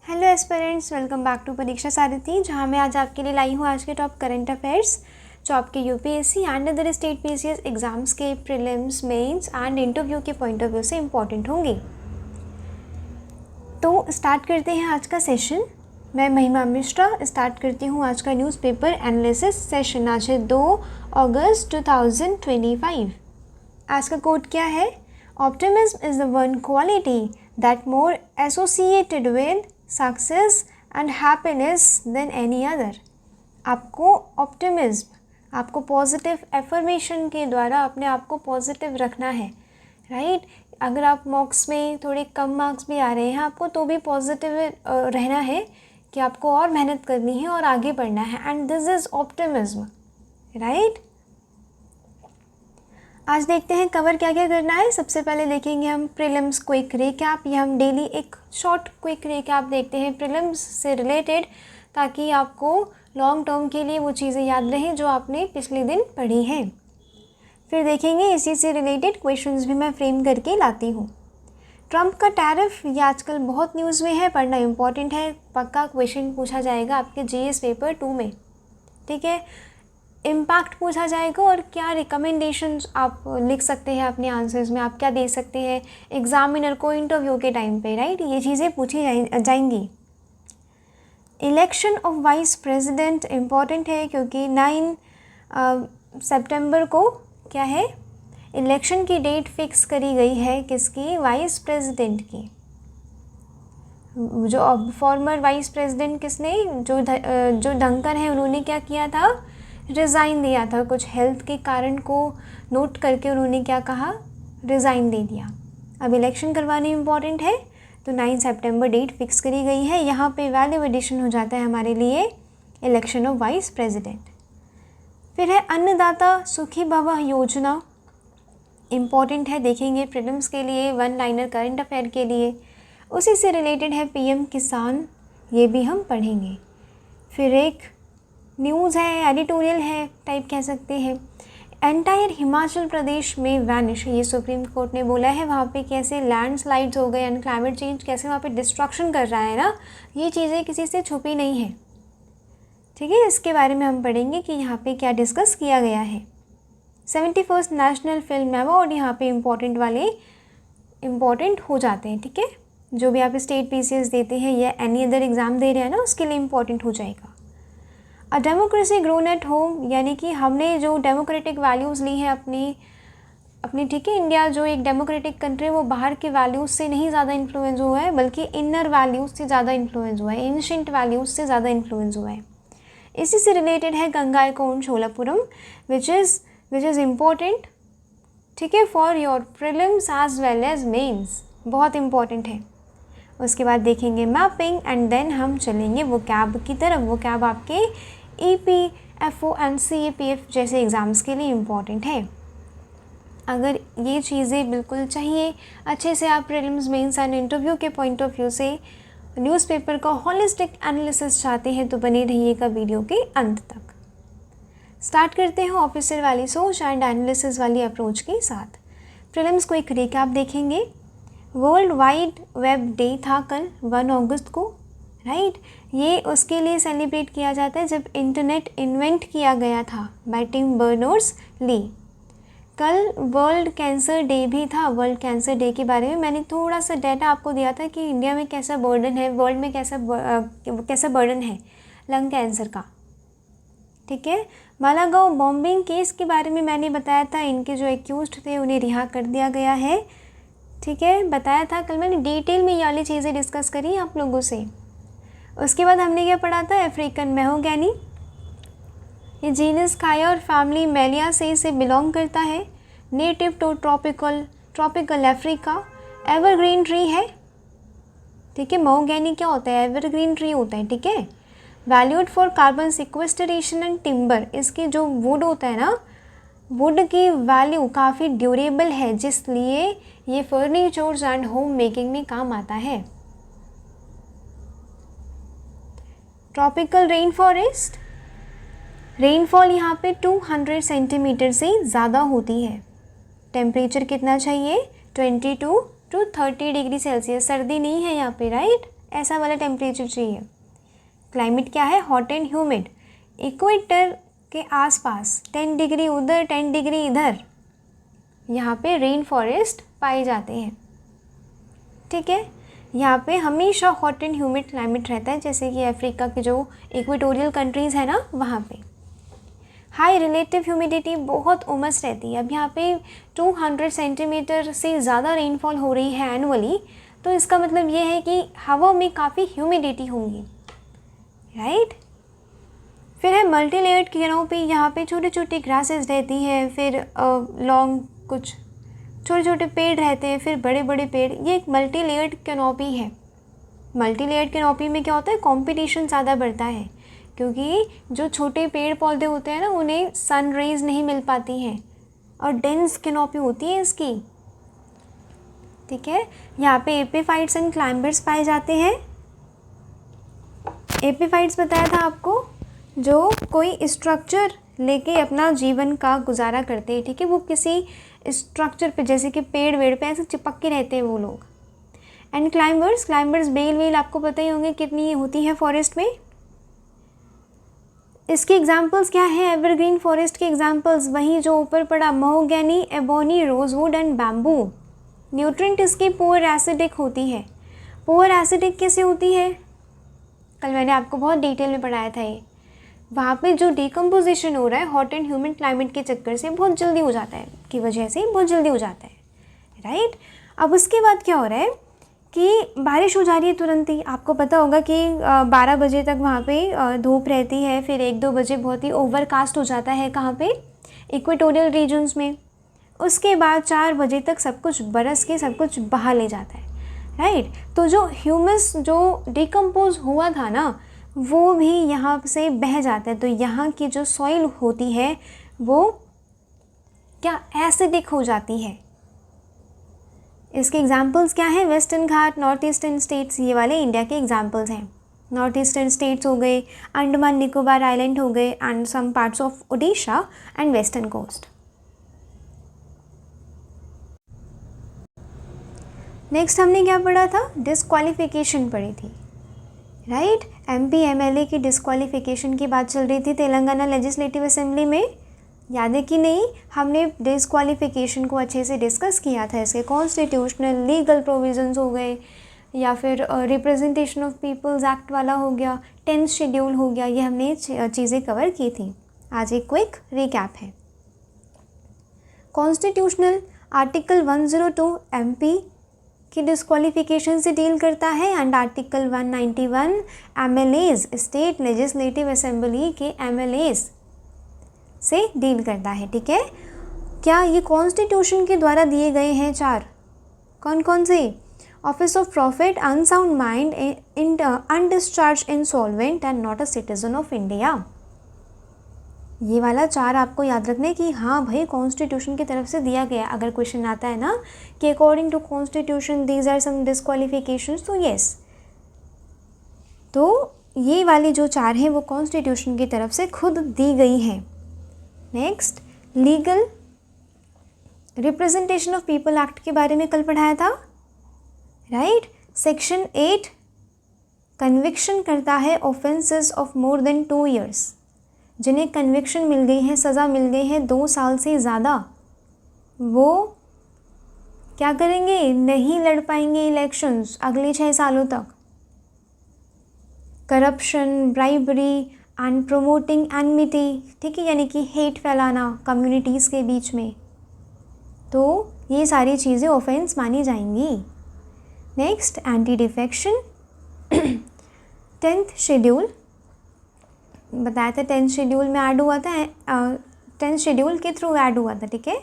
Hello aspirants, welcome back to Pariksha Sarathi, जहां मैं आज आपके लिए लाई हूं आज के टॉप करंट अफेयर्स जो आपके UPSC and other state PCS exams के प्रीलिम्स, मेंस एंड इंटरव्यू के पॉइंट ऑफ व्यू से इम्पॉर्टेंट होंगे। तो स्टार्ट करते हैं आज का सेशन। मैं महिमा मिश्रा स्टार्ट करती हूँ आज का न्यूज़पेपर एनालिसिस सेशन। आज है 2 अगस्त 2025। आज का कोड क्या है? Optimism is the one quality that more associated with success and happiness than any other. आपको ऑप्टिमिज्म, आपको पॉजिटिव एफर्मेशन के द्वारा अपने आप को पॉजिटिव रखना है, राइट। अगर आप मार्क्स में थोड़े कम मार्क्स भी आ रहे हैं आपको, तो भी पॉजिटिव रहना है कि आपको और मेहनत करनी है और आगे बढ़ना है, and this is optimism, right. आज देखते हैं कवर क्या क्या करना है। सबसे पहले देखेंगे हम प्रीलिम्स क्विक रिकैप। ये हम डेली एक शॉर्ट क्विक रिकैप देखते हैं प्रीलिम्स से रिलेटेड, ताकि आपको लॉन्ग टर्म के लिए वो चीज़ें याद रहें जो आपने पिछले दिन पढ़ी हैं। फिर देखेंगे इसी से रिलेटेड क्वेश्चंस भी मैं फ्रेम करके लाती हूँ। ट्रंप का टैरिफ, ये आजकल बहुत न्यूज़ में है, पढ़ना इम्पॉर्टेंट है। पक्का क्वेश्चन पूछा जाएगा आपके जीएस पेपर 2 में, ठीक है। इम्पैक्ट पूछा जाएगा और क्या रिकमेंडेशंस आप लिख सकते हैं अपने आंसर्स में, आप क्या दे सकते हैं एग्जामिनर को इंटरव्यू के टाइम पे, राइट। ये चीज़ें पूछी जाएंगी। Election of vice president important है, क्योंकि 9 सितंबर को क्या है, इलेक्शन की डेट फिक्स करी गई है। किसकी? वाइस प्रेसिडेंट की। जो अब फॉर्मर वाइस प्रेसिडेंट किसने, जो डंकन है, उन्होंने क्या किया था, रिज़ाइन दिया था। कुछ हेल्थ के कारण को नोट करके उन्होंने क्या कहा, रिज़ाइन दे दिया। अब इलेक्शन करवानी इम्पॉर्टेंट है, तो 9 सितंबर डेट फिक्स करी गई है। यहाँ पे वैल्यू एडिशन हो जाता है हमारे लिए इलेक्शन ऑफ वाइस प्रेसिडेंट। फिर है अन्नदाता सुखी भव योजना, इम्पॉर्टेंट है, देखेंगे प्रीलिम्स के लिए, 1 लाइनर करंट अफेयर के लिए। उसी से रिलेटेड है पीएम किसान, ये भी हम पढ़ेंगे। फिर एक न्यूज़ है, एडिटोरियल है टाइप कह सकते हैं। एंटायर हिमाचल प्रदेश में वैनिश, ये सुप्रीम कोर्ट ने बोला है। वहाँ पे कैसे लैंडस्लाइड्स हो गए एंड क्लाइमेट चेंज कैसे वहाँ पे डिस्ट्रक्शन कर रहा है ना, ये चीज़ें किसी से छुपी नहीं है, ठीक है। इसके बारे में हम पढ़ेंगे कि यहाँ पे क्या डिस्कस किया गया है। 71st नेशनल फिल्म अवार्ड, यहाँ पे इम्पोर्टेंट वाले इम्पॉर्टेंट हो जाते हैं, ठीक है। जो भी आप स्टेट पीसीएस देते हैं या एनी अदर एग्ज़ाम दे रहे हैं ना, उसके लिए इम्पॉर्टेंट हो जाएगा। A democracy grown at home, यानी कि हमने जो डेमोक्रेटिक वैल्यूज़ ली हैं अपनी, ठीक है। इंडिया जो एक डेमोक्रेटिक कंट्री है, वो बाहर के वैल्यूज़ से नहीं ज़्यादा इन्फ्लुएंस हुआ है, बल्कि इनर वैल्यूज़ से ज़्यादा इन्फ्लुएंस हुआ है, एंशिएंट वैल्यूज़ से ज़्यादा इन्फ्लुएंस हुआ है। इसी से रिलेटेड है Gangaikonda Cholapuram, which is important, ठीक है, for your prelims as well as mains, बहुत इम्पॉर्टेंट है। उसके बाद देखेंगे मैपिंग, एंड देन हम चलेंगे वो कैब की तरफ। वो कैब आपके EPFO एंड CAPF जैसे एग्ज़ाम्स के लिए इम्पॉर्टेंट है। अगर ये चीज़ें बिल्कुल चाहिए अच्छे से, आप प्रीलिम्स, मेंस एंड इंटरव्यू के पॉइंट ऑफ व्यू से न्यूज़पेपर का हॉलिस्टिक एनालिसिस चाहते हैं, तो बने रहिएगा वीडियो के अंत तक। स्टार्ट करते हैं ऑफिसर वाली सोच एंड एनालिसिस वाली अप्रोच के साथ। प्रीलिम्स को एक रिकैप देखेंगे। वर्ल्ड वाइड वेब डे था कल 1 अगस्त को, राइट। ये उसके लिए सेलिब्रेट किया जाता है जब इंटरनेट इन्वेंट किया गया था बाय टिम बर्नर्स-ली। कल वर्ल्ड कैंसर डे भी था। वर्ल्ड कैंसर डे के बारे में मैंने थोड़ा सा डाटा आपको दिया था कि इंडिया में कैसा बर्डन है, वर्ल्ड में कैसा बर्डन है लंग कैंसर का, ठीक है। मालागांव बॉम्बिंग केस के बारे में मैंने बताया था, इनके जो एक्यूज्ड थे उन्हें रिहा कर दिया गया है, ठीक है, बताया था कल मैंने डिटेल में ये वाली चीज़ें डिस्कस करी आप लोगों से। उसके बाद हमने क्या पढ़ा था, अफ्रीकन मेहोगैनी, ये जीनस खाया और फैमिली मेलियासेई से बिलोंग करता है। Native to tropical Africa, evergreen tree है, ठीक है। मेहोगैनी क्या होता है, एवरग्रीन ट्री होता है, ठीक है। Valued for carbon sequestration and timber, इसकी जो वुड होता है ना, वुड की वैल्यू काफ़ी ड्यूरेबल है, जिसलिए ये फर्नीचर्स एंड होम मेकिंग में काम आता है। ट्रॉपिकल रेन फॉरेस्ट, रेनफॉल यहाँ पे 200 सेंटीमीटर से ज़्यादा होती है। टेम्परेचर कितना चाहिए, 22 to 30 डिग्री सेल्सियस। सर्दी नहीं है यहाँ पे, राइट। ऐसा वाला टेम्परेचर चाहिए। क्लाइमेट क्या है? Hot and humid. इक्वेटर के आसपास 10 डिग्री उधर 10 डिग्री इधर, यहाँ पे रेन फॉरेस्ट पाए जाते हैं। ठीक है, यहाँ पे हमेशा हॉट एंड ह्यूमिड क्लाइमेट रहता है, जैसे कि अफ्रीका के जो इक्वेटोरियल कंट्रीज़ है ना वहाँ पे। हाई रिलेटिव ह्यूमिडिटी, बहुत उमस रहती है। अब यहाँ पे 200 सेंटीमीटर से ज़्यादा रेनफॉल हो रही है एनुअली, तो इसका मतलब ये है कि हवा में काफ़ी ह्यूमिडिटी होंगी, राइट। फिर है मल्टी लेयर्ड कैनोपी, यहाँ पे छोटे छोटे ग्रासेस रहती हैं, फिर लॉन्ग कुछ छोटे छोटे पेड़ रहते हैं, फिर बड़े बड़े पेड़। ये एक मल्टी लेयर्ड कैनोपी है। मल्टी लेयर्ड कैनोपी में क्या होता है? कंपटीशन ज़्यादा बढ़ता है, क्योंकि जो छोटे पेड़ पौधे होते हैं ना उन्हें सन रेज नहीं मिल पाती हैं और डेंस कैनोपी होती है इसकी। ठीक है, यहाँ पे एपिफाइट्स एंड क्लाइंबर्स पाए जाते हैं। एपिफाइट्स बताया था आपको, जो कोई स्ट्रक्चर लेके अपना जीवन का गुजारा करते हैं। ठीक है, वो किसी स्ट्रक्चर पे जैसे कि पेड़ वेड़ पे ऐसे चिपक के रहते हैं वो लोग। एंड क्लाइंबर्स, क्लाइंबर्स बेल वेल आपको पता ही होंगे कितनी होती है फॉरेस्ट में। इसके एग्जाम्पल्स क्या है? एवरग्रीन फॉरेस्ट के एग्जाम्पल्स वहीं जो ऊपर पड़ा, mahogany, ebony, rosewood and bamboo. Nutrient इसकी पुअर एसिडिक होती है। पुअर एसिडिक कैसे होती है? कल मैंने आपको बहुत डिटेल में पढ़ाया था ये। वहाँ पे जो डिकम्पोजिशन हो रहा है हॉट एंड ह्यूमिड क्लाइमेट के चक्कर से बहुत जल्दी हो जाता है, की वजह से बहुत जल्दी हो जाता है, राइट। अब उसके बाद क्या हो रहा है कि बारिश हो जा रही है तुरंत ही। आपको पता होगा कि 12 बजे तक वहाँ पे धूप रहती है, फिर 1-2 बजे बहुत ही ओवरकास्ट हो जाता है। कहाँ पे? इक्वेटोरियल रीजन्स में। उसके बाद 4 बजे तक सब कुछ बरस के सब कुछ बहा ले जाता है, राइट। तो जो ह्यूमस जो डिकम्पोज हुआ था ना वो भी यहाँ से बह जाता है, तो यहाँ की जो सॉइल होती है वो क्या? एसिडिक हो जाती है। इसके एग्जाम्पल्स क्या हैं? वेस्टर्न घाट, नॉर्थ ईस्टर्न स्टेट्स, ये वाले इंडिया के एग्जाम्पल्स हैं। नॉर्थ ईस्टर्न स्टेट्स हो गए, अंडमान निकोबार आइलैंड हो गए, and some parts of Odisha and western coast. Next हमने क्या पढ़ा था? डिस्क्वालिफिकेशन पढ़ी थी, राइट। MP MLA की डिस्क्वालिफिकेशन की बात चल रही थी तेलंगाना लेजिस्लेटिव असेंबली में, याद है कि नहीं? हमने डिस्क्वालिफिकेशन को अच्छे से डिस्कस किया था। इसके कॉन्स्टिट्यूशनल लीगल प्रोविजंस हो गए, या फिर रिप्रेजेंटेशन ऑफ पीपल्स एक्ट वाला हो गया, 10th शेड्यूल हो गया, ये हमने चीज़ें कवर की थी। आज एक क्विक रिकैप है। कॉन्स्टिट्यूशनल आर्टिकल 102 MP की डिस्क्वालिफिकेशन से डील करता है, and article 191 MLAs, state legislative assembly के MLAs से डील करता है। ठीक है, क्या ये कॉन्स्टिट्यूशन के द्वारा दिए गए हैं 4? कौन कौन से? Office of profit, unsound mind, undischarged insolvent and not a citizen of India. ये वाला 4 आपको याद रखने की, हाँ भाई कॉन्स्टिट्यूशन की तरफ से दिया गया। अगर क्वेश्चन आता है ना कि according to constitution these are some disqualifications, तो यस, तो ये वाली जो 4 हैं वो कॉन्स्टिट्यूशन की तरफ से खुद दी गई हैं। Next, legal representation of people act के बारे में कल पढ़ाया था, राइट। सेक्शन 8 कन्विक्शन करता है offences of more than 2 years, जिन्हें कन्विक्शन मिल गई है, सज़ा मिल गई है 2 साल से ज़्यादा, वो क्या करेंगे? नहीं लड़ पाएंगे इलेक्शंस अगले 6 सालों तक। Corruption, bribery and promoting enmity, ठीक है, यानी कि हेट फैलाना कम्युनिटीज़ के बीच में, तो ये सारी चीज़ें ऑफेंस मानी जाएंगी। Next, anti defection 10th schedule बताया था, 10th शेड्यूल में ऐड हुआ था, 10th शेड्यूल के थ्रू ऐड हुआ था। ठीक है,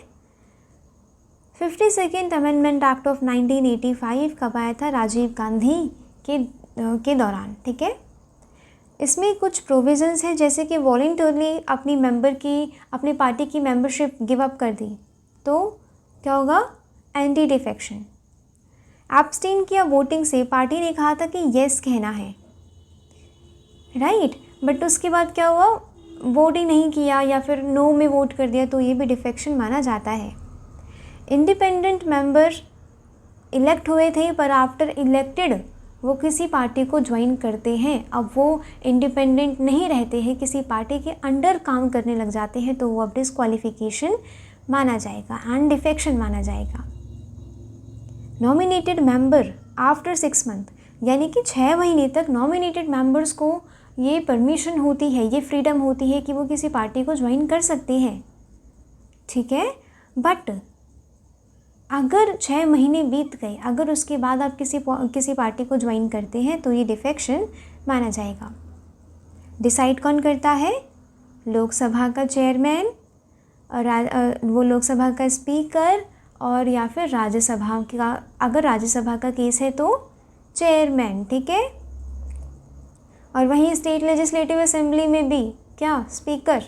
52nd अमेंडमेंट एक्ट ऑफ 1985 कब आया था? राजीव गांधी के दौरान। ठीक है, इसमें कुछ प्रोविजंस हैं, जैसे कि वॉलंटरली अपनी पार्टी की मेंबरशिप गिव अप कर दी तो क्या होगा? Anti defection. एब्सटेन किया वोटिंग से, पार्टी ने कहा था कि येस कहना है, राइट, बट उसके बाद क्या हुआ? वोट ही नहीं किया या फिर नो में वोट कर दिया, तो ये भी डिफेक्शन माना जाता है। इंडिपेंडेंट मेंबर इलेक्ट हुए थे, पर आफ्टर इलेक्टेड वो किसी पार्टी को ज्वाइन करते हैं, अब वो इंडिपेंडेंट नहीं रहते हैं, किसी पार्टी के अंडर काम करने लग जाते हैं, तो वो अब डिस्क्वालिफिकेशन माना जाएगा एंड डिफेक्शन माना जाएगा। नॉमिनेटेड मेंबर आफ्टर 6 मंथ, यानी कि 6 महीने तक नॉमिनेटेड मेंबर्स को ये परमिशन होती है, ये फ्रीडम होती है कि वो किसी पार्टी को ज्वाइन कर सकते हैं, ठीक है। बट अगर 6 महीने बीत गए, अगर उसके बाद आप किसी पार्टी को ज्वाइन करते हैं तो ये डिफेक्शन माना जाएगा। डिसाइड कौन करता है? लोकसभा का चेयरमैन, वो लोकसभा का स्पीकर, और या फिर राज्यसभा का, अगर राज्यसभा का केस है तो चेयरमैन, ठीक है। और वहीं स्टेट लेजिस्लेटिव असेंबली में भी क्या? स्पीकर।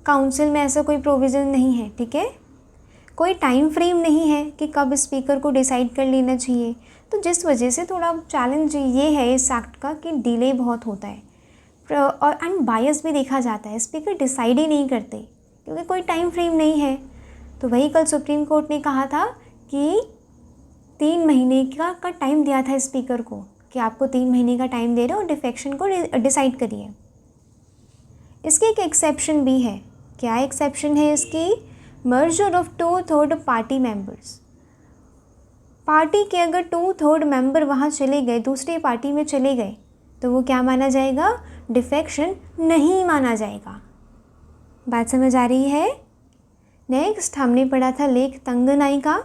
काउंसिल में ऐसा कोई प्रोविज़न नहीं है, ठीक है। कोई टाइम फ्रेम नहीं है कि कब स्पीकर को डिसाइड कर लेना चाहिए, तो जिस वजह से थोड़ा चैलेंज ये है इस एक्ट का कि डिले बहुत होता है और अनबायस भी देखा जाता है। स्पीकर डिसाइड ही नहीं करते क्योंकि कोई टाइम फ्रेम नहीं है। तो वही कल सुप्रीम कोर्ट ने कहा था कि 3 महीने का टाइम दिया था स्पीकर को कि आपको 3 महीने का टाइम दे रहे हो, डिफेक्शन को डिसाइड करिए। इसकी एक एक्सेप्शन भी है। क्या एक्सेप्शन है इसकी? Merger of 2/3 party members. Party के अगर 2/3 मेंबर वहाँ चले गए, दूसरी पार्टी में चले गए, तो वो क्या माना जाएगा? डिफेक्शन नहीं माना जाएगा। बात समझ आ रही है? नेक्स्ट हमने पढ़ा था लेक तंगनाइका।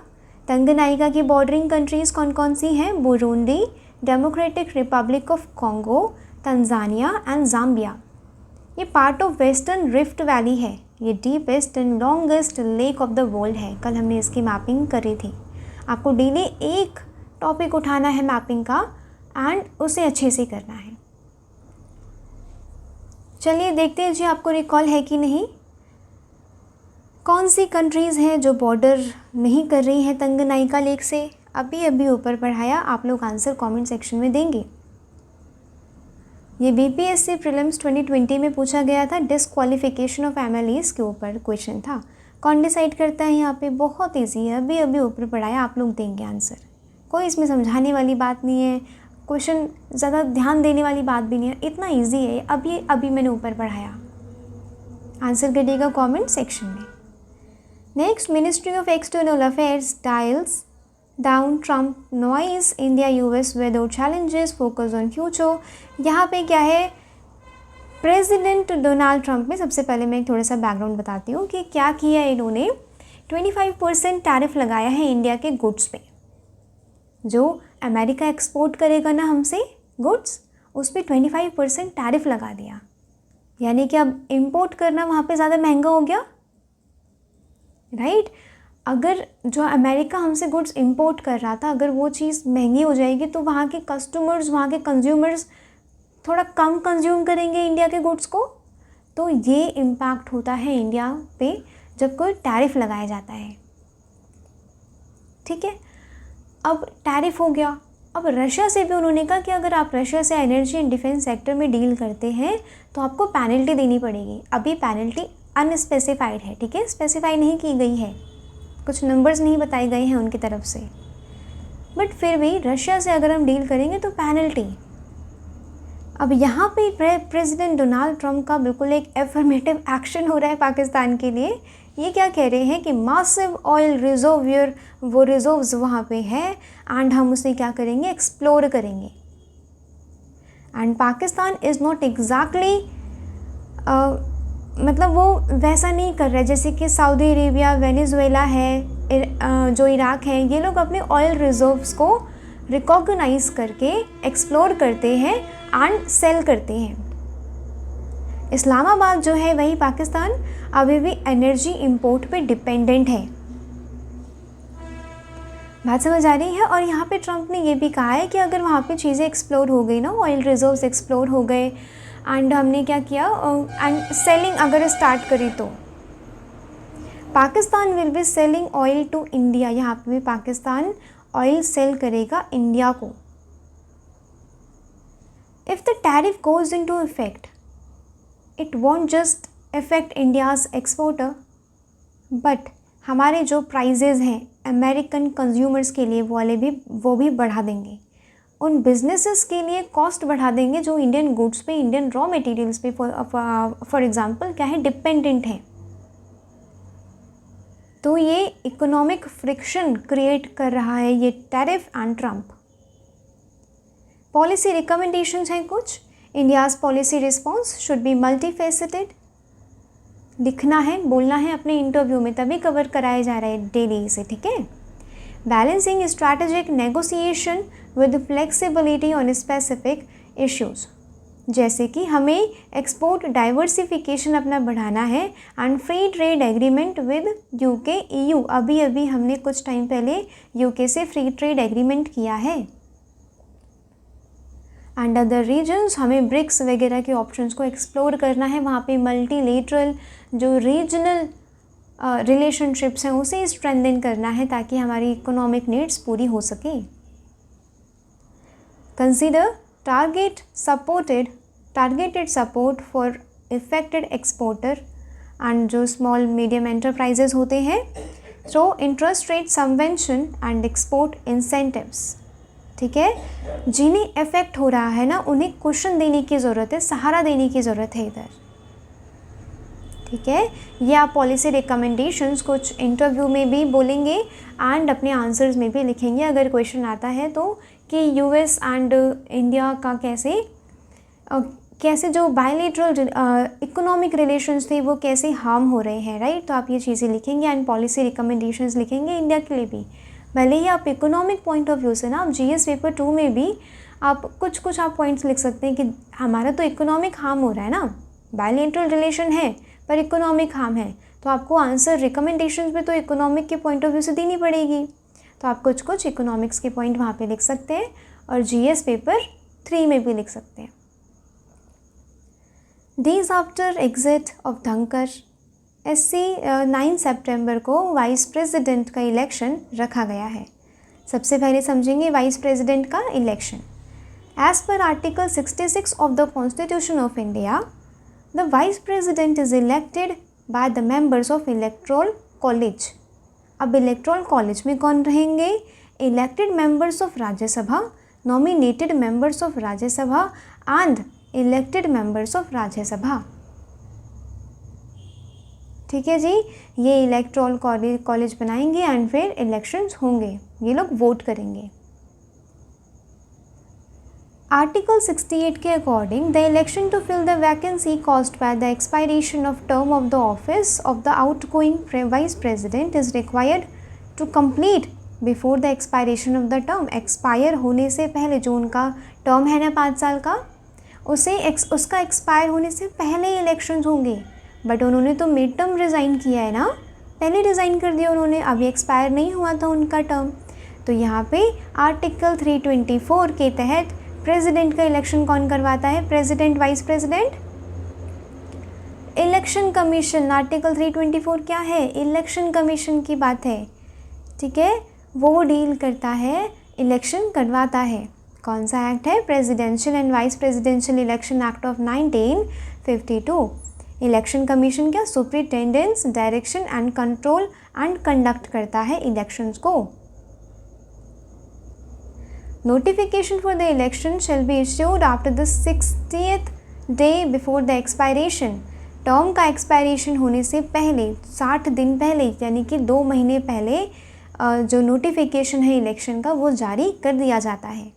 तंगनाइका की बॉर्डरिंग कंट्रीज़ कौन कौन सी हैं? Burundi, Democratic Republic of Congo, Tanzania and Zambia. ये part of Western Rift Valley है। ये deepest and longest lake of the world है। कल हमने इसकी मैपिंग करी थी। आपको डेली एक टॉपिक उठाना है मैपिंग का एंड उसे अच्छे से करना है। चलिए देखते हैं जी आपको रिकॉल है कि नहीं। कौन सी कंट्रीज़ हैं जो बॉर्डर नहीं कर रही हैं तंगनाइका लेक से? अभी ऊपर पढ़ाया, आप लोग आंसर कमेंट सेक्शन में देंगे। ये बीपीएससी प्रीलिम्स 2020 में पूछा गया था, डिस्क्वालिफिकेशन ऑफ एमएलएस के ऊपर क्वेश्चन था। कौन डिसाइड करता है यहाँ पे? बहुत ईजी है, अभी ऊपर पढ़ाया, आप लोग देंगे आंसर। कोई इसमें समझाने वाली बात नहीं है, क्वेश्चन ज़्यादा ध्यान देने वाली बात भी नहीं है, इतना ईजी है। अभी मैंने ऊपर पढ़ाया, आंसर करिएगा कमेंट सेक्शन में। Next, ministry of external affairs dials down Trump noise India US without challenges, focus on future. यहाँ पे क्या है? प्रेसिडेंट डोनाल्ड ट्रंप में सबसे पहले मैं थोड़ा सा बैकग्राउंड बताती हूँ कि क्या किया इन्होंने। 25% टैरिफ लगाया है इंडिया के गुड्स पे। जो अमेरिका एक्सपोर्ट करेगा ना हमसे गुड्स, उस पर 25% टैरिफ लगा दिया। यानी कि अब इम्पोर्ट करना वहाँ पे ज़्यादा महंगा हो गया, राइट। अगर जो अमेरिका हमसे गुड्स इंपोर्ट कर रहा था, अगर वो चीज़ महंगी हो जाएगी तो वहाँ के कस्टमर्स, वहाँ के कंज्यूमर्स थोड़ा कम कंज्यूम करेंगे इंडिया के गुड्स को। तो ये इम्पैक्ट होता है इंडिया पे जब कोई टैरिफ लगाया जाता है, ठीक है। अब टैरिफ हो गया। अब रशिया से भी उन्होंने कहा कि अगर आप रशिया से एनर्जी एंड डिफेंस सेक्टर में डील करते हैं तो आपको पेनल्टी देनी पड़ेगी। अभी पेनल्टी अनस्पेसिफाइड है, ठीक है, स्पेसिफाई नहीं की गई है, कुछ नंबर्स नहीं बताए गए हैं उनकी तरफ से। बट फिर भी रशिया से अगर हम डील करेंगे तो पेनल्टी। अब यहाँ पे प्रेसिडेंट डोनाल्ड ट्रंप का बिल्कुल एक एफर्मेटिव एक्शन हो रहा है पाकिस्तान के लिए। ये क्या कह रहे हैं कि मासिव ऑयल रिजर्वियर, वो रिजर्व्स वहाँ पे है एंड हम उसे क्या करेंगे? एक्सप्लोर करेंगे। And Pakistan is not exactly, मतलब वो वैसा नहीं कर रहा है जैसे कि सऊदी अरेबिया, वेनेजुएला है, जो इराक है, ये लोग अपने ऑयल रिजर्व्स को रिकॉग्नाइज करके एक्सप्लोर करते हैं एंड सेल करते हैं। इस्लामाबाद जो है वही पाकिस्तान अभी भी एनर्जी इंपोर्ट पे डिपेंडेंट है। बात समझ आ रही है। और यहाँ पे ट्रंप ने ये भी कहा है कि अगर वहाँ पे चीज़ें एक्सप्लोर हो गई ना, ऑयल रिजर्व्स एक्सप्लोर हो गए एंड हमने क्या किया एंड सेलिंग अगर स्टार्ट करी तो Pakistan will be selling oil to India. यहाँ पे भी पाकिस्तान ऑयल सेल करेगा इंडिया को। If the tariff goes into effect, it won't just effect India's exporter, but हमारे जो प्राइजेज़ हैं अमेरिकन कंज्यूमर्स के लिए वो भी बढ़ा देंगे। उन बिजनेसेस के लिए कॉस्ट बढ़ा देंगे जो इंडियन गुड्स पे, इंडियन रॉ मटेरियल्स पे फॉर एग्जांपल क्या है, डिपेंडेंट है। तो ये इकोनॉमिक फ्रिक्शन क्रिएट कर रहा है ये tariff and Trump. Policy recommendations हैं कुछ। India's policy response should be multi faceted. लिखना है, बोलना है अपने इंटरव्यू में, तभी कवर कराया जा रहा है डेली इसे, ठीक है। Balancing strategic negotiation with flexibility on specific issues, जैसे कि हमें एक्सपोर्ट डाइवर्सिफिकेशन अपना बढ़ाना है and free trade agreement with UK EU। अभी अभी हमने कुछ टाइम पहले यूके से फ्री ट्रेड एग्रीमेंट किया है। एंड अदर रीजन्स, हमें ब्रिक्स वगैरह के ऑप्शंस को एक्सप्लोर करना है, वहाँ पे मल्टीलेटरल जो रीजनल रिलेशनशिप्स हैं उसे स्ट्रेंथन करना है ताकि हमारी इकोनॉमिक नीड्स पूरी हो सके। Consider targeted support for effected exporter and जो स्मॉल मीडियम एंटरप्राइजेज होते हैं, through interest rate subvention and export incentives, ठीक है। जिन्हें इफेक्ट हो रहा है ना, उन्हें क्वेश्चन देने की ज़रूरत है, सहारा देने की ज़रूरत है इधर, ठीक है। ये आप पॉलिसी रिकमेंडेशंस कुछ इंटरव्यू में भी बोलेंगे एंड अपने आंसर्स में भी लिखेंगे अगर क्वेश्चन आता है तो, कि यूएस एंड इंडिया का कैसे जो बायलैटरल इकोनॉमिक रिलेशंस थे वो कैसे हार्म हो रहे हैं, राइट। तो आप ये चीज़ें लिखेंगे एंड पॉलिसी रिकमेंडेशंस लिखेंगे इंडिया के लिए भी। भले ही आप इकोनॉमिक पॉइंट ऑफ व्यू से ना, आप GS पेपर 2 में भी आप कुछ आप पॉइंट्स लिख सकते हैं कि हमारा तो इकोनॉमिक हार्म हो रहा है ना, बायलैटरल रिलेशन है पर इकोनॉमिक हार्म है, तो आपको आंसर रिकमेंडेशंस में तो इकोनॉमिक के पॉइंट ऑफ व्यू से देनी पड़ेगी। तो आप कुछ इकोनॉमिक्स के पॉइंट वहाँ पे लिख सकते हैं और GS पेपर 3 में भी लिख सकते हैं। डेज आफ्टर एग्जिट ऑफ धनकर, 9 सितंबर को वाइस प्रेसिडेंट का इलेक्शन रखा गया है। सबसे पहले समझेंगे वाइस प्रेसिडेंट का election. As per article 66 of the constitution of India, the vice president is elected by the members of electoral college. अब इलेक्टोरल कॉलेज में कौन रहेंगे? Elected members of Rajya Sabha, nominated members of Rajya Sabha and elected members of Rajya Sabha, ठीक है जी। ये electoral college बनाएंगे and फिर इलेक्शंस होंगे, ये लोग वोट करेंगे। आर्टिकल 68 के according the election to fill the vacancy caused by the expiration of term of the office of the outgoing vice president is required to complete before the expiration of the term. Expire होने से पहले, जो उनका term है ना 5 साल का, उसका एक्सपायर होने से पहले इलेक्शंस होंगे। बट उन्होंने तो मिड टर्म रिज़ाइन किया है ना, पहले रिज़ाइन कर दिया उन्होंने, अभी एक्सपायर नहीं हुआ था उनका टर्म। तो यहाँ पे आर्टिकल 324 के तहत प्रेसिडेंट का इलेक्शन कौन करवाता है? President, vice president. Election commission, article 324 क्या है? इलेक्शन कमीशन की बात है, ठीक है। वो डील करता है, इलेक्शन करवाता है। कौन सा एक्ट है? Presidential and vice presidential election act of 1952। Election commission क्या? Superintendence, direction and control and conduct करता है इलेक्शंस को। Notification for the election shall be issued after the 60th day before the expiration. Term का expiration होने से पहले 60 दिन पहले, यानी कि 2 महीने पहले जो नोटिफिकेशन है इलेक्शन का वो जारी कर दिया जाता है।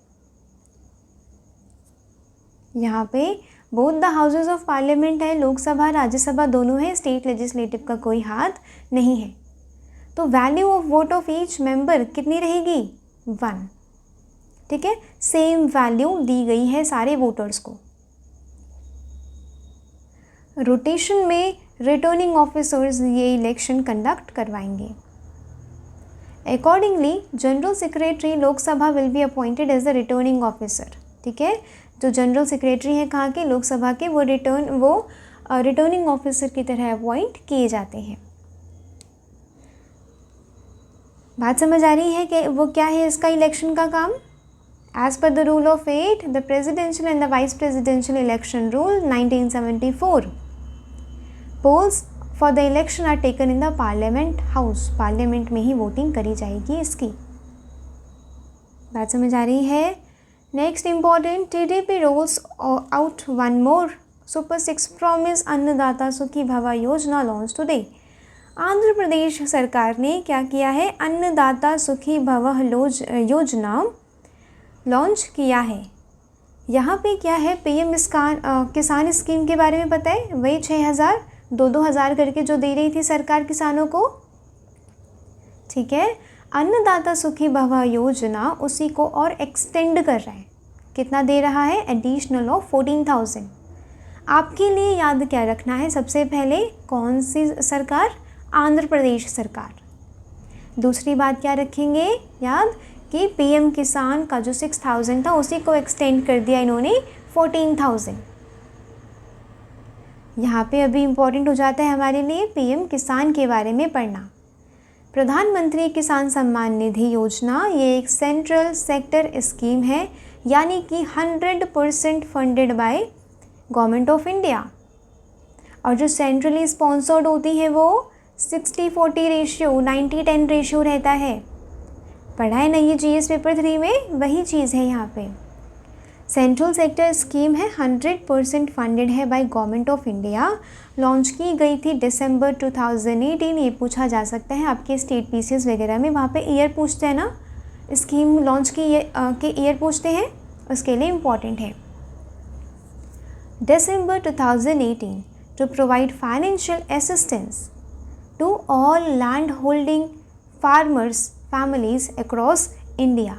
यहाँ पे both the houses of parliament है, लोकसभा राज्यसभा दोनों है, स्टेट लेजिस्लेटिव का कोई हाथ नहीं है। तो value of vote of each member कितनी रहेगी? 1, ठीक है। सेम वैल्यू दी गई है सारे वोटर्स को। रोटेशन में रिटर्निंग ऑफिसर्स ये इलेक्शन कंडक्ट करवाएंगे। Accordingly general secretary Lok Sabha will be appointed as the returning officer, ठीक है। जो जनरल सेक्रेटरी है कहाँ के? लोकसभा के, वो रिटर्निंग ऑफिसर की तरह अपॉइंट किए जाते हैं। बात समझ आ रही है कि वो क्या है इसका इलेक्शन का काम? As per the rule of 8 the presidential and the vice presidential election rule 1974, polls for the election are taken in the parliament house. Parliament में ही वोटिंग करी जाएगी इसकी। बात समझ आ रही है? Next important, TDP roles out one more super 6 promise अन्नदाता सुखी भवा योजना लॉन्च टुडे। आंध्र प्रदेश सरकार ने क्या किया है, अन्नदाता सुखी भवा योजना लॉन्च किया है। यहाँ पे क्या है, पीएम किसान स्कीम के बारे में पता है, वही 6,000 2,000 करके जो दे रही थी सरकार किसानों को, ठीक है। अन्नदाता सुखी भवा योजना उसी को और एक्सटेंड कर रहा है। कितना दे रहा है, एडिशनल ऑफ 14,000। आपके लिए याद क्या रखना है, सबसे पहले कौन सी सरकार, आंध्र प्रदेश सरकार। दूसरी बात क्या रखेंगे याद, कि पीएम किसान का जो 6,000 था उसी को एक्सटेंड कर दिया इन्होंने 14,000। यहाँ पे अभी इम्पोर्टेंट हो जाता है हमारे लिए पीएम किसान के बारे में पढ़ना। प्रधानमंत्री किसान सम्मान निधि योजना ये एक सेंट्रल सेक्टर स्कीम है, यानी कि 100% funded by government of India. और जो सेंट्रली स्पॉन्सर्ड होती है वो 60-40 रेशियो 90-10 रेशियो रहता है। पढ़ा है ना ये जीएस पेपर 3 में, वही चीज़ है यहाँ पे। सेंट्रल सेक्टर स्कीम है, 100% फंडेड है by government of India. Launch की गई थी दिसंबर 2018। ये पूछा जा सकता है आपके स्टेट पीसीएस वगैरह में, वहाँ पे ईयर पूछते हैं ना, स्कीम लॉन्च की के ईयर पूछते हैं, उसके लिए इम्पॉर्टेंट है। December 2018 to provide financial assistance to all land holding farmers families across India।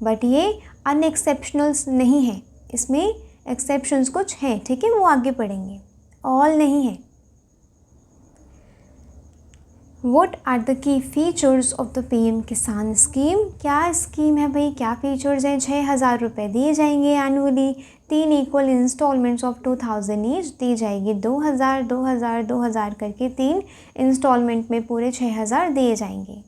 But ये अनएक्सेप्शनल्स नहीं है, इसमें एक्सेप्शंस कुछ हैं, ठीक है, वो आगे पढ़ेंगे, ऑल नहीं है। What are the key features of the PM Kisan scheme? क्या स्कीम है भाई, क्या फीचर्स हैं? 6,000 रुपये दिए जाएंगे annually, 3 equal instalments of 2,000 each दी जाएगी, 2,000 2,000 2,000 करके 3 इंस्टॉलमेंट में पूरे 6,000 दिए जाएंगे।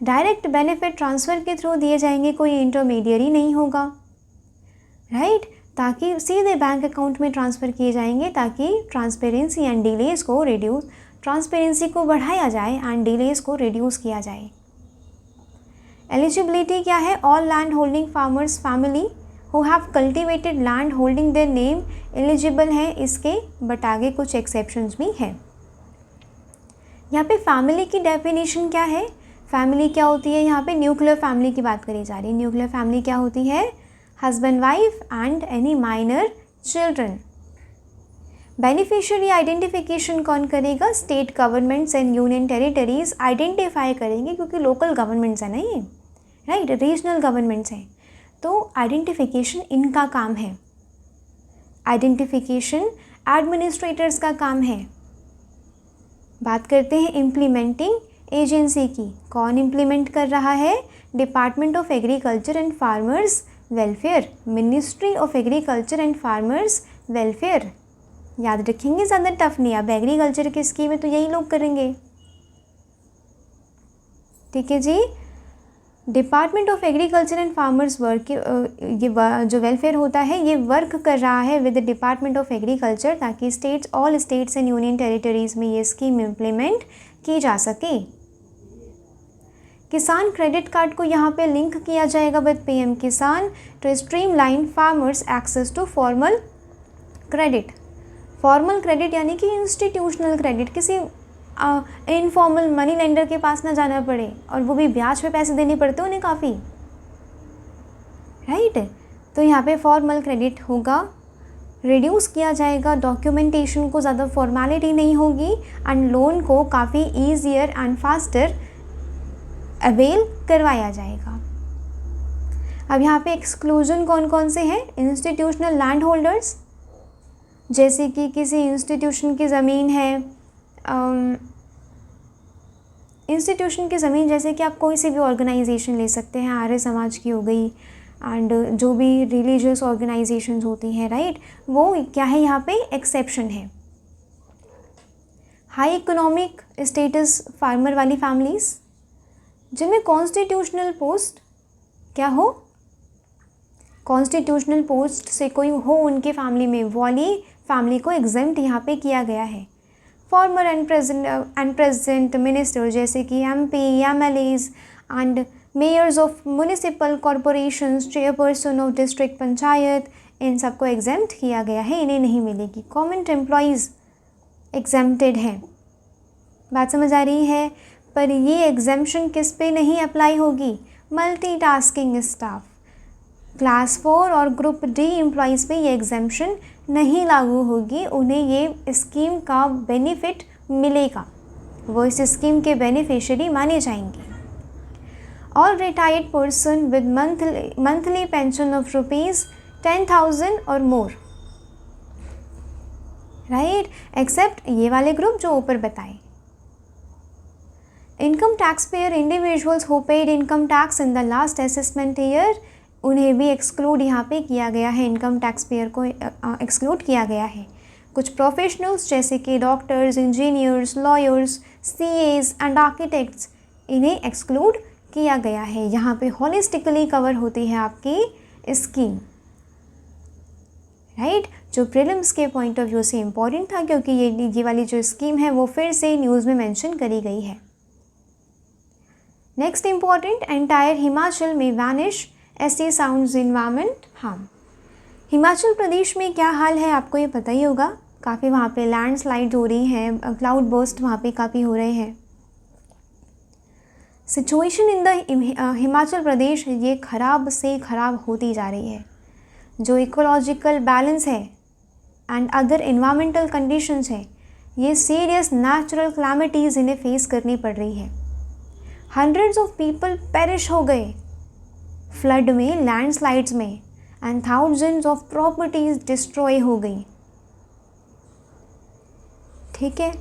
डायरेक्ट बेनिफिट ट्रांसफ़र के थ्रू दिए जाएंगे, कोई इंटरमीडियरी नहीं होगा, राइट, ताकि सीधे बैंक अकाउंट में ट्रांसफ़र किए जाएंगे, ताकि ट्रांसपेरेंसी एंड डिलेज को ट्रांसपेरेंसी को बढ़ाया जाए एंड डिलेज को रिड्यूस किया जाए। एलिजिबिलिटी क्या है, all land holding farmers family who have cultivated land holding their name eligible है इसके, बट आगे कुछ एक्सेप्शंस भी हैं। यहाँ पे फैमिली की डेफिनेशन क्या है, फैमिली क्या होती है, यहाँ पे न्यूक्लियर फैमिली की बात करी जा रही है। न्यूक्लियर फैमिली क्या होती है, husband wife and any minor children. Beneficiary identification कौन करेगा, state governments and union territories identify करेंगे, क्योंकि लोकल गवर्नमेंट्स हैं ना ये, राइट, रीजनल गवर्नमेंट्स हैं, तो आइडेंटिफिकेशन इनका काम है। आइडेंटिफिकेशन एडमिनिस्ट्रेटर्स का काम है। बात करते हैं इम्प्लीमेंटिंग एजेंसी की, कौन इम्प्लीमेंट कर रहा है, department of agriculture and farmers welfare, ministry of agriculture and farmers welfare. याद रखेंगे, ज़्यादा टफ नहीं, अब एग्रीकल्चर की स्कीम है तो यही लोग करेंगे, ठीक है जी। Department of agriculture and farmers work, ये जो वेलफेयर होता है ये वर्क कर रहा है with the department of agriculture, ताकि all states and union territories में ये स्कीम इम्प्लीमेंट की जा सके। किसान क्रेडिट कार्ड को यहाँ पे लिंक किया जाएगा with PM Kisan to streamline farmers access to formal credit. Formal credit यानी कि इंस्टीट्यूशनल क्रेडिट, किसी इनफॉर्मल मनी लेंडर के पास ना जाना पड़े, और वो भी ब्याज पे पैसे देने पड़ते उन्हें काफ़ी, राइट। तो यहाँ पे फॉर्मल क्रेडिट होगा, रिड्यूस किया जाएगा, डॉक्यूमेंटेशन को ज़्यादा फॉर्मेलिटी नहीं होगी, एंड लोन को काफ़ी ईजियर एंड फास्टर अवेल करवाया जाएगा। अब यहाँ पे एक्सक्लूजन कौन कौन से हैं, इंस्टीट्यूशनल लैंड होल्डर्स, जैसे कि किसी इंस्टीट्यूशन की ज़मीन है, इंस्टीट्यूशन की ज़मीन जैसे कि आप कोई सी भी ऑर्गेनाइजेशन ले सकते हैं, आर्य समाज की हो गई, एंड जो भी रिलीजियस ऑर्गेनाइजेशंस होती हैं, राइट, वो क्या है यहाँ पे एक्सेप्शन है। हाई इकोनॉमिक स्टेटस फार्मर वाली फैमिलीज़ जिनमें कॉन्स्टिट्यूशनल पोस्ट क्या हो, कॉन्स्टिट्यूशनल पोस्ट से कोई हो उनके फैमिली में, वाली फैमिली को एग्जेम्प्ट यहाँ पे किया गया है। फॉर्मर एंड प्रेजेंट मिनिस्टर जैसे कि MP, MLAs and mayors of municipal corporations, chairperson of district panchayat, इन सबको एग्जेम्प्ट किया गया है, इन्हें नहीं मिलेगी। गवर्नमेंट एम्प्लॉयज़ एग्जेम्प्टेड हैं। बात समझ आ रही है? पर ये एग्जेम्पशन किस पे नहीं अप्लाई होगी? मल्टीटास्किंग स्टाफ, क्लास 4 और ग्रुप डी एम्प्लॉयज़ पे ये एग्जेम्पशन नहीं लागू होगी। उन्हें ये स्कीम का बेनिफिट मिलेगा, वो इस स्कीम के बेनिफिशियरी माने जाएंगे। All retired person with monthly pension of ₹10,000 और मोर, राइट, एक्सेप्ट ये वाले ग्रुप जो ऊपर बताए। Income tax payer individuals who paid income tax in the last assessment year, उन्हें भी एक्सक्लूड यहाँ पे किया गया है, इनकम टैक्स पेयर को एक्सक्लूड किया गया है। कुछ प्रोफेशनल्स जैसे कि doctors, engineers, lawyers, CEOs and architects, इन्हें एक्सक्लूड किया गया है। यहाँ पे होलिस्टिकली कवर होती है आपकी स्कीम, राइट, जो प्रीलिम्स के पॉइंट ऑफ व्यू से इम्पॉर्टेंट था, क्योंकि ये वाली जो स्कीम है वो फिर से न्यूज़ में मेंशन करी गई है। नेक्स्ट इम्पॉर्टेंट, एंटायर हिमाचल में वैनिश ऐसे sounds environment harm. Himachal Pradesh में क्या हाल है आपको ये पता ही होगा, काफ़ी वहाँ पे लैंडस्लाइड हो रही हैं, क्लाउड बर्स्ट वहाँ पे काफ़ी हो रहे हैं। Situation in the Himachal Pradesh ये ख़राब से ख़राब होती जा रही है। जो इकोलॉजिकल बैलेंस है एंड अदर इन्वायरमेंटल कंडीशंस है, ये सीरियस नेचुरल क्लैमिटीज़ इन्हें फेस करनी पड़ रही है। हंड्रेड्स ऑफ पीपल पेरिश हो गए फ्लड में, लैंडस्लाइड्स में, and thousands of properties destroy हो गई। ठीक है,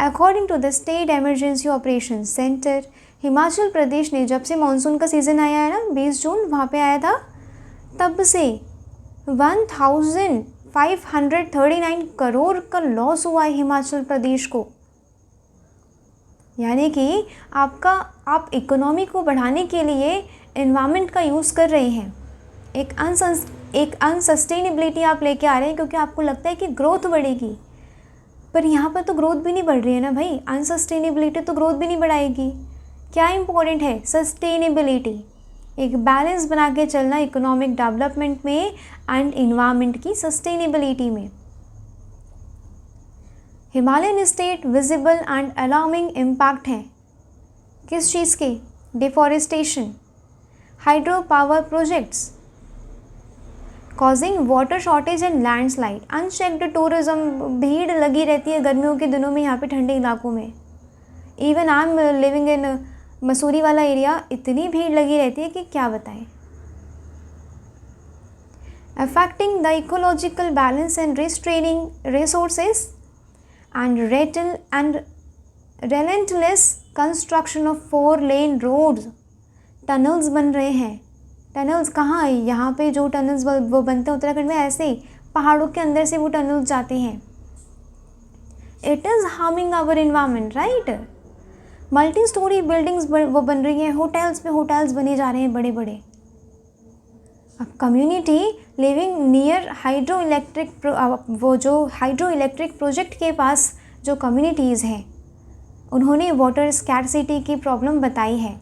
according to the state emergency operation centre, Himachal Pradesh ने जब से मानसून का सीज़न आया है ना, 20 जून वहाँ पे आया था, तब से 1539 करोड़ का लॉस हुआ है हिमाचल प्रदेश को। यानी कि आप इकोनॉमी को बढ़ाने के लिए एनवायरनमेंट का यूज़ कर रहे हैं, एक अनसस्टेनेबिलिटी आप लेके आ रहे हैं, क्योंकि आपको लगता है कि ग्रोथ बढ़ेगी, पर यहाँ पर तो ग्रोथ भी नहीं बढ़ रही है ना भाई। अनसस्टेनेबिलिटी तो ग्रोथ भी नहीं बढ़ाएगी। क्या इम्पोर्टेंट है? सस्टेनेबिलिटी, एक बैलेंस बना के चलना इकोनॉमिक डेवलपमेंट में एंड इन्वायरमेंट की सस्टेनेबिलिटी में। Himalayan state visible and alarming impact है किस चीज़ के? Deforestation, hydro power projects causing water shortage and landslide, unchecked tourism, भीड़ लगी रहती है गर्मियों के दिनों में यहाँ पे ठंडे इलाकों में। Even I am living in Mussoorie वाला एरिया, इतनी भीड़ लगी रहती है कि क्या बताएं। Affecting the ecological balance and restraining resources and relentless construction of 4 lane roads, tunnels बन रहे हैं। टनल्स कहाँ है? यहाँ पे जो टनल्स वो बनते हैं उत्तराखंड में, ऐसे पहाड़ों के अंदर से वो टनल्स जाते हैं। It is harming our environment, right. Multi storey buildings वो बन रही हैं, होटल्स पे होटल्स बने जा रहे हैं बड़े बड़े। अब community living near hydro electric, वो जो हाइड्रो इलेक्ट्रिक प्रोजेक्ट के पास जो कम्युनिटीज़ हैं, उन्होंने वाटर स्कैरसिटी की प्रॉब्लम बताई है,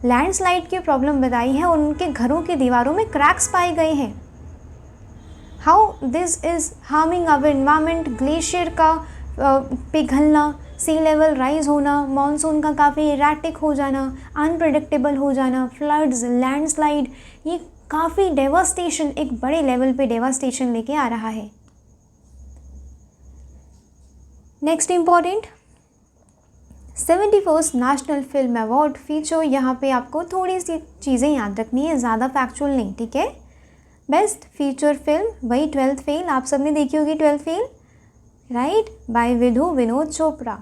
लैंडस्लाइड की प्रॉब्लम बताई है, और उनके घरों की दीवारों में क्रैक्स पाए गए हैं। How this is harming our environment, glacier का पिघलना, सी लेवल राइज होना, मानसून का काफ़ी इरेटिक हो जाना, अनप्रेडिक्टेबल हो जाना, फ्लड्स, लैंडस्लाइड, ये काफ़ी डेवास्टेशन, एक बड़े लेवल पे डेवास्टेशन लेके आ रहा है। Next important, 71st national film award feature. यहाँ पे आपको थोड़ी सी चीज़ें याद रखनी है, ज़्यादा फैक्चुअल नहीं, ठीक है। बेस्ट फीचर फिल्म वही 12th फेल, आप सबने देखी होगी 12th fail, right, by Vinod Chopra,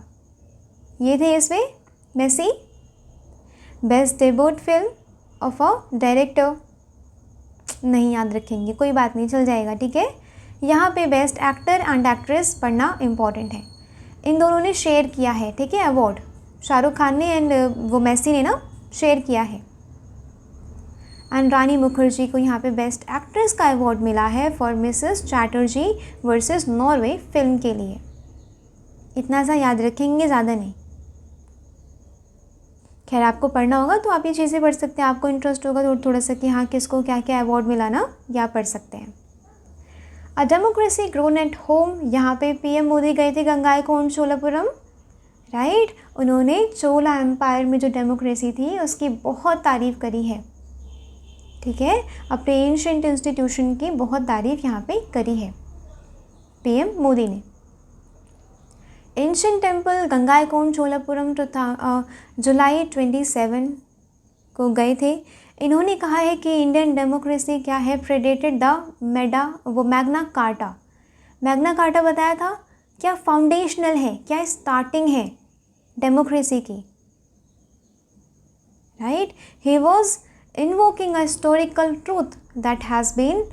ये थे इसमें Massey. Best debut film of a director, नहीं याद रखेंगे, कोई बात नहीं, चल जाएगा, ठीक है। यहाँ पे बेस्ट एक्टर एंड एक्ट्रेस पढ़ना इम्पॉर्टेंट है, इन दोनों ने शेयर किया है, ठीक है, अवार्ड शाहरुख खान ने एंड वो मेसी ने ना शेयर किया है। एंड रानी मुखर्जी को यहाँ पे बेस्ट एक्ट्रेस का अवार्ड मिला है for Mrs Chatterjee versus Norway film के लिए। इतना सा याद रखेंगे, ज़्यादा नहीं। खैर आपको पढ़ना होगा तो आप ये चीज़ें पढ़ सकते हैं, आपको इंटरेस्ट होगा तो थोड़ा सा कि हाँ किसको क्या क्या अवार्ड मिला ना, या पढ़ सकते हैं। A democracy grown at home, यहाँ पे पीएम मोदी गए थे गंगाईकोंड चोलापुरम, राइट। उन्होंने चोला एम्पायर में जो डेमोक्रेसी थी उसकी बहुत तारीफ़ करी है, ठीक है, अपने एंशिएंट इंस्टीट्यूशन की बहुत तारीफ़ यहाँ पे करी है पीएम मोदी ने। एंशिएंट टेम्पल गंगाईकोंड चोलापुरम तो जुलाई 27 को गए थे। इन्होंने कहा है कि इंडियन डेमोक्रेसी क्या है, predated the Magna Carta. Magna Carta बताया था क्या फाउंडेशनल है, क्या स्टार्टिंग है डेमोक्रेसी की, right. He was invoking a historical truth that has been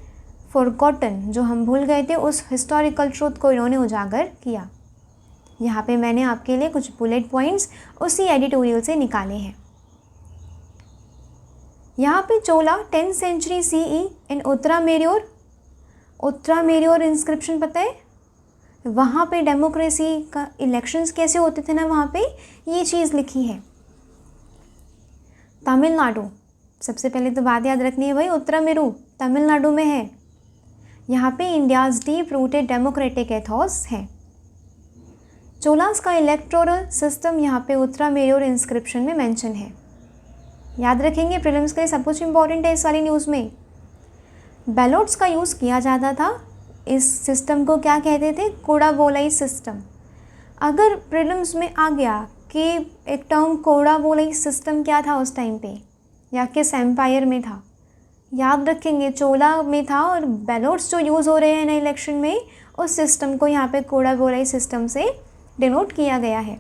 forgotten, जो हम भूल गए थे उस हिस्टोरिकल ट्रूथ को इन्होंने उजागर किया। यहाँ पे मैंने आपके लिए कुछ बुलेट पॉइंट्स उसी एडिटोरियल से निकाले हैं। यहाँ पे चोला 10th सेंचुरी सीई इन उत्तरा मेरियोर इंस्क्रिप्शन पता है, वहाँ पे डेमोक्रेसी का इलेक्शंस कैसे होते थे ना, वहाँ पे ये चीज़ लिखी है। तमिलनाडु, सबसे पहले तो बात याद रखनी है भाई, उत्तरामेरू तमिलनाडु में है। यहाँ पे India's deep rooted democratic Ethos है। चोलास का इलेक्टोरल सिस्टम यहाँ पे उत्तरामेरियोर इंस्क्रिप्शन में मेंशन है, याद रखेंगे, प्रीलिम्स के लिए सब कुछ इंपॉर्टेंट है इस वाली न्यूज़ में। बैलोट्स का यूज़ किया जाता था, इस सिस्टम को क्या कहते थे, कोडाबोलाई सिस्टम। अगर प्रीलिम्स में आ गया कि एक टर्म कोडाबोलाई सिस्टम क्या था उस टाइम पे, या किस एम्पायर में था, याद रखेंगे चोला में था, और बैलोट्स जो यूज़ हो रहे हैं ना इलेक्शन में, उस सिस्टम को यहाँ पे कोडाबोलाई सिस्टम से डिनोट किया गया है।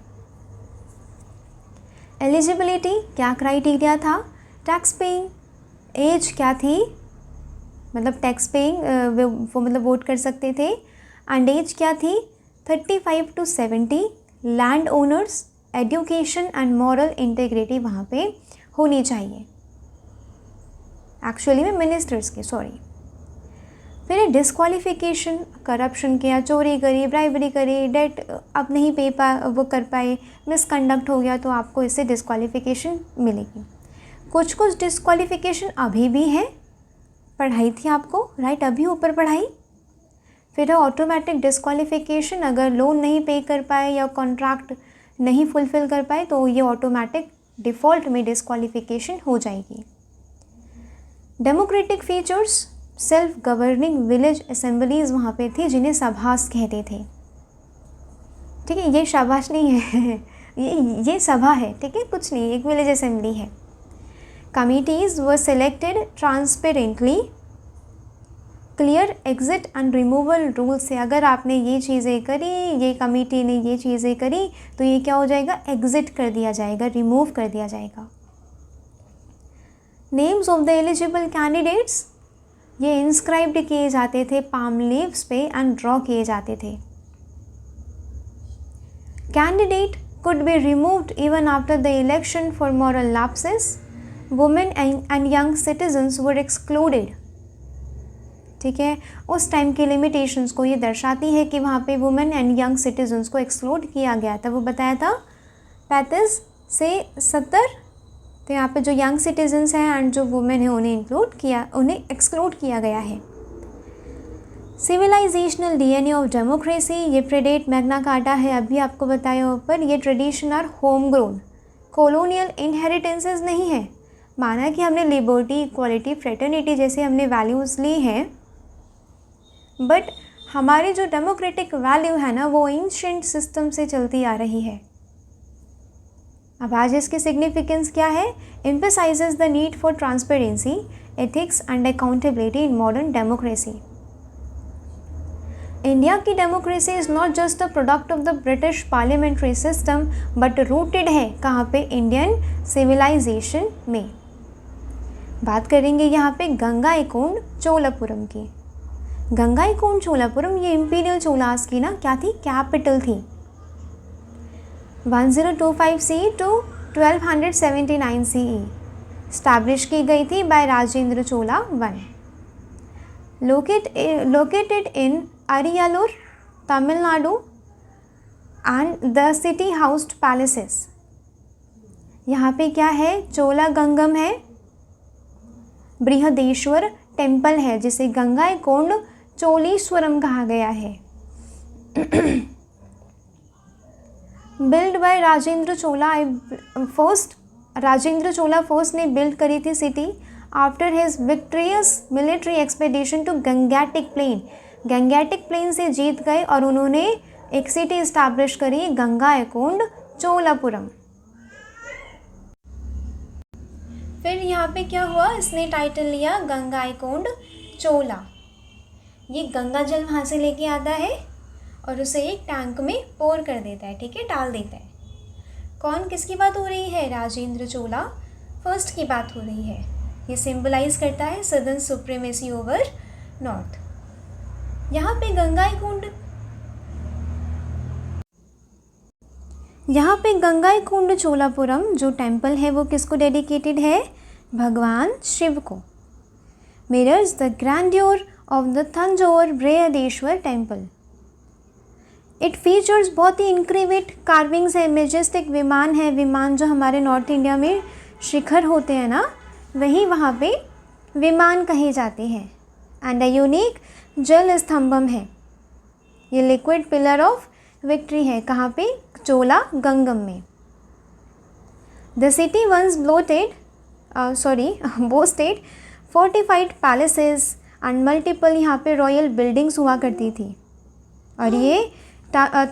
एलिजिबिलिटी क्या क्राइटेरिया था, टैक्स पेइंग एज क्या थी, मतलब टैक्स पेइंग वो मतलब वोट कर सकते थे, एंड एज क्या थी 35 to 70, land owners, education and moral integrity वहाँ पे होनी चाहिए, एक्चुअली में मिनिस्टर्स की, सॉरी। फिर डिस्क्वालिफिकेशन, करप्शन किया, चोरी करी, ब्राइबरी करी, डेट अब नहीं वो कर पाए, मिसकंडक्ट हो गया, तो आपको इससे डिस्क्वालिफिकेशन मिलेगी। कुछ कुछ डिस्क्वालिफिकेशन अभी भी है, पढ़ाई थी आपको, राइट, अभी ऊपर पढ़ाई। फिर ऑटोमेटिक डिस्क्वालिफिकेशन, अगर लोन नहीं पे कर पाए या कॉन्ट्रैक्ट नहीं फुलफ़िल कर पाए तो ये ऑटोमेटिक डिफ़ॉल्ट में डिस्क्वालिफिकेशन हो जाएगी। Democratic features, self governing village assemblies वहाँ पे थी जिन्हें सभास कहते थे, ठीक है, ये शाबाश नहीं है ये सभा है, ठीक है, कुछ नहीं, एक विलेज असेंबली है। Committees were selected transparently, clear exit and removal rule से, अगर आपने ये चीज़ें करी, ये कमेटी ने ये चीज़ें करी, तो ये क्या हो जाएगा, एग्ज़िट कर दिया जाएगा, रिमूव कर दिया जाएगा। Names of the eligible candidates, ये इंस्क्राइब्ड किए जाते थे पाम लीव्स पे एंड ड्रॉ किए जाते थे। Candidate could be removed even after the election for moral lapses. Women and young citizens were excluded. ठीक है, उस टाइम की लिमिटेशंस को ये दर्शाती है कि वहाँ पे वुमेन एंड यंग सिटीजन्स को एक्सक्लूड किया गया था। वो बताया था 35 से 70, तो यहाँ पे जो यंग सिटीजन्स हैं एंड जो वुमेन है उन्हें एक्सक्लूड किया गया है। सिविलाइजेशनल डीएनए ऑफ डेमोक्रेसी, ये प्रेडेट मैग्ना कार्टा है, अभी आपको बताया ऊपर। ये tradition are home grown, colonial inheritances नहीं है। माना कि हमने लिबर्टी, इक्वालिटी, फ्रेटर्निटी जैसे हमने वैल्यूज़ ली हैं, बट हमारी जो डेमोक्रेटिक वैल्यू है ना, वो एंशिएंट सिस्टम से चलती आ रही है। अब आज इसकी सिग्निफिकेंस क्या है, emphasises the need for transparency, ethics and accountability in modern democracy. India की democracy is not just the product of the British parliamentary system, but rooted है कहाँ पे, इंडियन सिविलाइजेशन में। बात करेंगे यहाँ पे गंगाईकोंड चोलापुरम की। गंगाईकोंड चोलापुरम ये इंपीरियल चोलास की ना क्या थी, कैपिटल थी। 1025 CE to 1279 CE स्टैब्लिश की गई थी by Rajendra Chola one. Located in Ariyalur, Tamil Nadu, and the city housed palaces. यहाँ पे क्या है, चोला गंगम है, बृहदेश्वर टेम्पल है जिसे गंगाईकोंड चोलीश्वरम कहा गया है। Build by Rajendra Chola first, Rajendra Chola first ने बिल्ड करी थी city after his victorious military expedition to Gangetic plain. Gangetic plain से जीत गए और उन्होंने एक सिटी इस्टेब्लिश करी, गंगाईकोंड चोलापुरम। फिर यहाँ पे क्या हुआ, इसने टाइटल लिया गंगाईकोंड चोला। ये गंगा जल वहाँ से लेके आता है और उसे एक टैंक में पोर कर देता है, ठीक है, डाल देता है। कौन, किसकी बात हो रही है, राजेंद्र चोला फर्स्ट की बात हो रही है। ये सिंबलाइज करता है सदर्न सुप्रीमेसी ओवर नॉर्थ। यहाँ पे गंगाईकोंड चोलापुरम जो टेम्पल है वो किसको डेडिकेटेड है, भगवान शिव को। Mirrors the grandeur of the Tanjore Brihadeeswara temple. It features बहुत ही इंक्रीवेट कार्विंग्स है, मेजेस्टिक विमान है, विमान जो हमारे नॉर्थ इंडिया में शिखर होते हैं ना, वही वहाँ पे विमान कहे जाते हैं। एंड अ यूनिक जल स्तंभम है, ये लिक्विड पिलर ऑफ विक्ट्री है, कहाँ पे, चोला गंगम में। The city once boasted fortified palaces and multiple यहाँ पे रॉयल बिल्डिंग्स हुआ करती थी और ये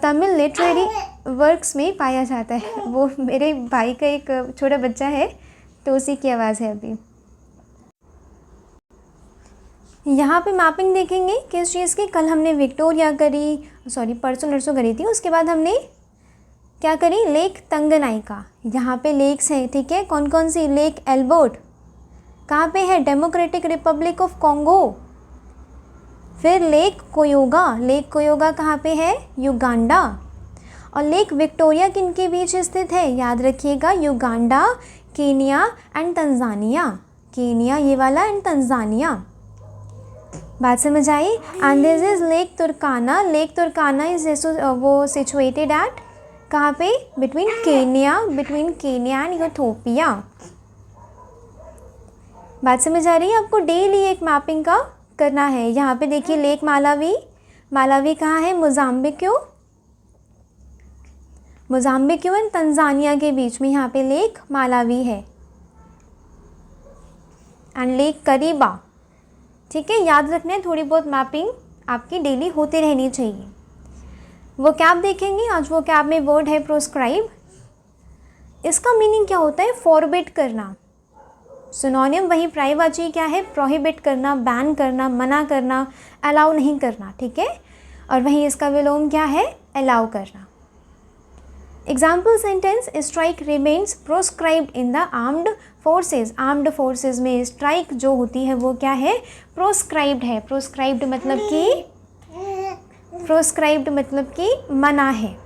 तमिल लिटरेरी वर्क्स में पाया जाता है। वो मेरे भाई का एक छोटा बच्चा है तो उसी की आवाज़ है अभी। यहाँ पे मैपिंग देखेंगे किस चीज़ की, कल हमने विक्टोरिया करी, परसों नरसों करी थी, उसके बाद हमने क्या करी, लेक तंगनाइका। यहाँ पे लेक्स हैं, ठीक है, कौन कौन सी, लेक एल्बर्ट कहाँ पे है, डेमोक्रेटिक रिपब्लिक ऑफ कॉन्गो। फिर लेक कोयोगा कहाँ पे है, युगांडा। और लेक विक्टोरिया किन के बीच स्थित है, याद रखिएगा, Uganda, Kenya and Tanzania. Kenya ये वाला एंड तंजानिया, बात समझ आई। And this is Lake Turkana. Lake Turkana is वो सिचुएटेड एट कहाँ पे, बिटवीन केनिया एंड इथियोपिया। बात समझ आ रही है आपको। डेली एक मैपिंग का करना है। यहाँ पे देखिए लेक मालावी कहाँ है, मोजाम्बिक्यू एंड तंजानिया के बीच में यहाँ पे लेक मालावी है। एंड लेक करीबा, ठीक है, याद रखना है, थोड़ी बहुत मैपिंग आपकी डेली होती रहनी चाहिए। वो कैब देखेंगे आज। वो कैब में वर्ड है प्रोस्क्राइब। इसका मीनिंग क्या होता है, फॉरबिड करना। सिनोनिम वही प्राइवाची क्या है, प्रोहिबिट करना, बैन करना, मना करना, अलाउ नहीं करना, ठीक है। और वहीं इसका विलोम क्या है, अलाउ करना। Example sentence, strike remains proscribed in the armed forces. Armed forces में स्ट्राइक जो होती है वो क्या है, प्रोस्क्राइब्ड है। प्रोस्क्राइब्ड मतलब कि मना है।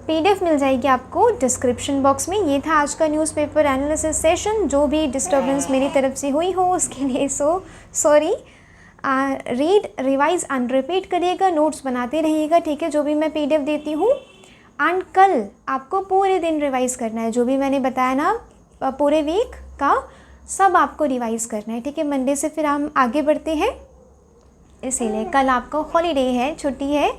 PDF मिल जाएगी आपको डिस्क्रिप्शन बॉक्स में। ये था आज का न्यूज़पेपर एनालिसिस सेशन। जो भी डिस्टर्बेंस मेरी तरफ से हुई हो उसके लिए sorry. Read, revise and repeat करिएगा, नोट्स बनाते रहिएगा, ठीक है, जो भी मैं PDF देती हूँ। एंड कल आपको पूरे दिन रिवाइज़ करना है, जो भी मैंने बताया ना पूरे वीक का सब आपको रिवाइज़ करना है, ठीक है। मंडे से फिर हम आगे बढ़ते हैं, इसीलिए कल आपको हॉलीडे है, छुट्टी है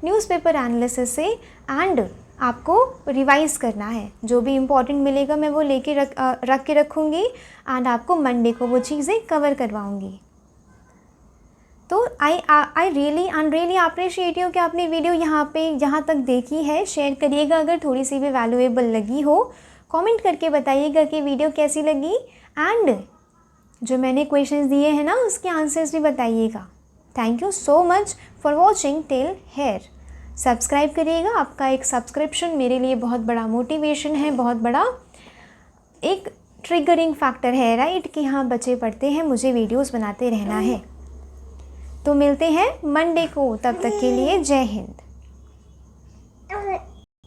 न्यूज़पेपर एनालिसिस से। एंड आपको रिवाइज़ करना है, जो भी इम्पोर्टेंट मिलेगा मैं वो लेके रख के रखूँगी एंड आपको मंडे को वो चीज़ें कवर करवाऊँगी। तो आई रियली अप्रिशिएट यू कि आपने वीडियो यहाँ तक देखी है। शेयर करिएगा अगर थोड़ी सी भी वैल्यूएबल लगी हो, कमेंट करके बताइएगा कि वीडियो कैसी लगी। एंड जो मैंने क्वेश्चंस दिए हैं ना उसके आंसर्स भी बताइएगा। Thank you so much for watching till here. Subscribe करिएगा, आपका एक सब्सक्रिप्शन मेरे लिए बहुत बड़ा मोटिवेशन है, बहुत बड़ा एक ट्रिगरिंग फैक्टर है, राइट, कि हाँ बच्चे पढ़ते हैं, मुझे वीडियोस बनाते रहना है। तो मिलते हैं मंडे को, तब तक के लिए जय हिंद।